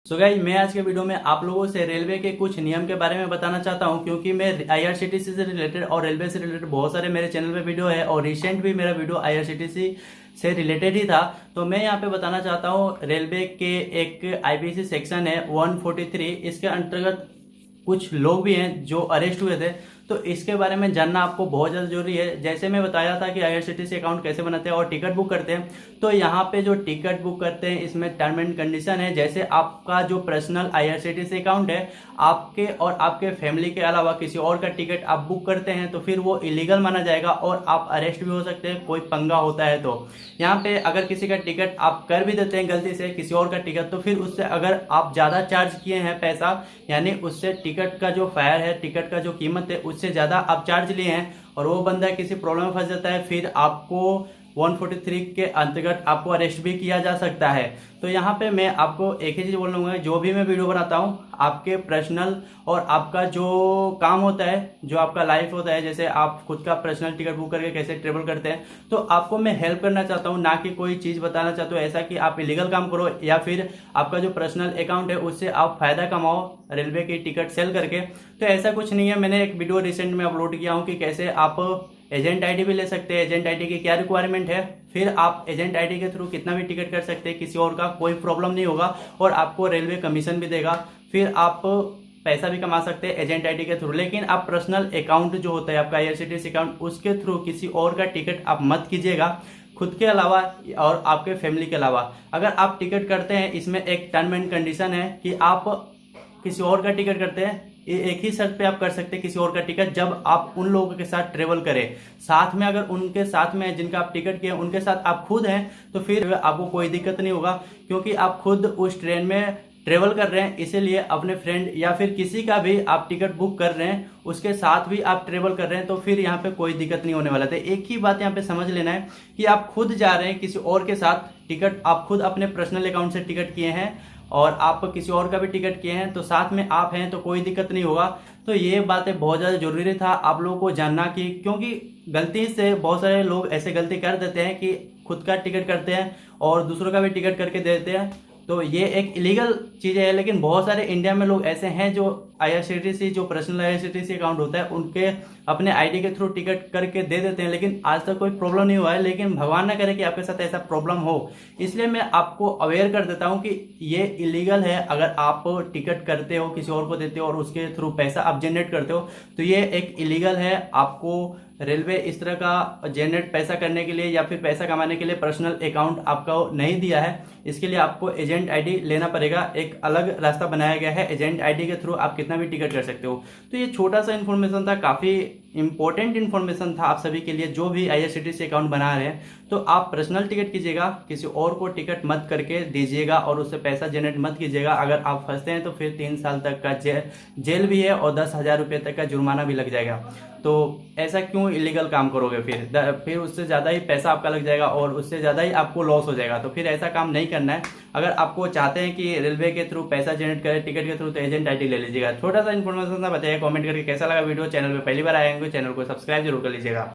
So guys, मैं आज के वीडियो में आप लोगों से रेलवे के कुछ नियम के बारे में बताना चाहता हूं, क्योंकि मैं आईआरसीटीसी से रिलेटेड और रेलवे से रिलेटेड बहुत सारे मेरे चैनल पे वीडियो है और रिसेंट भी मेरा वीडियो आईआरसीटीसी से रिलेटेड ही था। तो मैं यहां पे बताना चाहता हूं रेलवे के एक आईपीसी सेक्शन है 143, इसके अंतर्गत कुछ लोग भी हैं जो अरेस्ट हुए थे। तो इसके बारे में जानना आपको बहुत ज़्यादा जरूरी है। जैसे मैं बताया था कि आईआरसीटीसी अकाउंट कैसे बनाते हैं और टिकट बुक करते हैं, तो यहाँ पे जो टिकट बुक करते हैं इसमें टर्म एंड कंडीशन है। जैसे आपका जो पर्सनल आईआरसीटीसी अकाउंट है, आपके और आपके फैमिली के अलावा किसी और का टिकट आप बुक करते हैं तो फिर वो इलीगल माना जाएगा और आप अरेस्ट भी हो सकते हैं, कोई पंगा होता है। तो यहाँ पे अगर किसी का टिकट आप कर भी देते हैं गलती से किसी और का टिकट, तो फिर उससे अगर आप ज़्यादा चार्ज किए हैं पैसा, यानी उससे टिकट का जो फायर है, टिकट का जो कीमत है उससे ज़्यादा आप चार्ज लिए हैं और वो बंदा किसी प्रॉब्लम में फंस जाता है, फिर आपको 143 के अंतर्गत आपको अरेस्ट भी किया जा सकता है। तो यहाँ पे मैं आपको एक ही चीज़ बोलूँगा, जो भी मैं वीडियो बनाता हूँ आपके पर्सनल और आपका जो काम होता है, जो आपका लाइफ होता है, जैसे आप खुद का पर्सनल टिकट बुक करके कैसे ट्रेवल करते हैं, तो आपको मैं हेल्प करना चाहता हूँ, ना कि कोई चीज़ बताना चाहता हूँ ऐसा कि आप इलीगल काम करो या फिर आपका जो पर्सनल अकाउंट है उससे आप फायदा कमाओ रेलवे की टिकट सेल करके। तो ऐसा कुछ नहीं है। मैंने एक वीडियो रिसेंट में अपलोड किया हूँ कि कैसे आप एजेंट आईडी भी ले सकते हैं, एजेंट आईडी की क्या रिक्वायरमेंट है, फिर आप एजेंट आईडी के थ्रू कितना भी टिकट कर सकते हैं, किसी और का कोई प्रॉब्लम नहीं होगा और आपको रेलवे कमीशन भी देगा, फिर आप पैसा भी कमा सकते हैं एजेंट आईडी के थ्रू। लेकिन आप पर्सनल अकाउंट जो होता है आपका आईआरसीटीसी अकाउंट, उसके थ्रू किसी और का टिकट आप मत कीजिएगा, खुद के अलावा और आपके फैमिली के अलावा। अगर आप टिकट करते हैं, इसमें एक टर्म एंड कंडीशन है कि आप किसी और का टिकट करते हैं, ये एक ही शर्त पे आप कर सकते हैं किसी और का टिकट, जब आप उन लोगों के साथ ट्रेवल करें साथ में। अगर उनके साथ में जिनका आप टिकट किए उनके साथ आप खुद हैं तो फिर आपको कोई दिक्कत नहीं होगा, क्योंकि आप खुद उस ट्रेन में ट्रेवल कर रहे हैं, इसीलिए अपने फ्रेंड या फिर किसी का भी आप टिकट बुक कर रहे हैं उसके साथ भी आप ट्रेवल कर रहे हैं, तो फिर यहाँ पे कोई दिक्कत नहीं होने वाला था। एक ही बात यहाँ पे समझ लेना है कि आप खुद जा रहे हैं किसी और के साथ टिकट, आप खुद अपने पर्सनल अकाउंट से टिकट किए हैं और आप किसी और का भी टिकट किए हैं, तो साथ में आप हैं तो कोई दिक्कत नहीं होगा। तो ये बातें बहुत ज़्यादा जरूरी था आप लोगों को जानना, कि क्योंकि गलती से बहुत सारे लोग ऐसे गलती कर देते हैं कि खुद का टिकट करते हैं और दूसरों का भी टिकट करके दे देते हैं, तो ये एक इलीगल चीज़ है। लेकिन बहुत सारे इंडिया में लोग ऐसे हैं जो आईआरसीटीसी, जो पर्सनल आईआरसीटीसी अकाउंट होता है उनके अपने आईडी के थ्रू टिकट करके दे देते हैं, लेकिन आज तक कोई प्रॉब्लम नहीं हुआ है। लेकिन भगवान ना करे कि आपके साथ ऐसा प्रॉब्लम हो, इसलिए मैं आपको अवेयर कर देता हूं कि ये इलीगल है। अगर आप टिकट करते हो, किसी और को देते हो और उसके थ्रू पैसा आप जनरेट करते हो, तो ये एक इलीगल है। आपको रेलवे इस तरह का जनरेट पैसा करने के लिए या फिर पैसा कमाने के लिए पर्सनल अकाउंट आपको नहीं दिया है। इसके लिए आपको एजेंट आईडी लेना पड़ेगा, एक अलग रास्ता बनाया गया है, एजेंट आईडी के थ्रू आप कितना भी टिकट कर सकते हो। तो ये छोटा सा इन्फॉर्मेशन था, काफ़ी इंपॉर्टेंट इन्फॉर्मेशन था आप सभी के लिए जो भी आईआरसीटीसी अकाउंट बना रहे हैं। तो आप पर्सनल टिकट कीजिएगा, किसी और को टिकट मत करके दीजिएगा और उससे पैसा जनरेट मत कीजिएगा। अगर आप फंसते हैं तो फिर 3 साल तक का जेल भी है और 10,000 रुपये तक का जुर्माना भी लग जाएगा। तो ऐसा क्यों इलीगल काम करोगे, फिर उससे ज़्यादा ही पैसा आपका लग जाएगा और उससे ज़्यादा ही आपको लॉस हो जाएगा। तो फिर ऐसा काम नहीं करना है। अगर आपको चाहते हैं कि रेलवे के थ्रू पैसा जनरेट करें टिकट के थ्रू, तो एजेंट आईडी ले लीजिएगा। छोटा सा इन्फॉर्मेशन था, बताइए कमेंट करके कैसा लगा वीडियो। चैनल पे पहली बार आएंगे, चैनल को सब्सक्राइब जरूर कर लीजिएगा।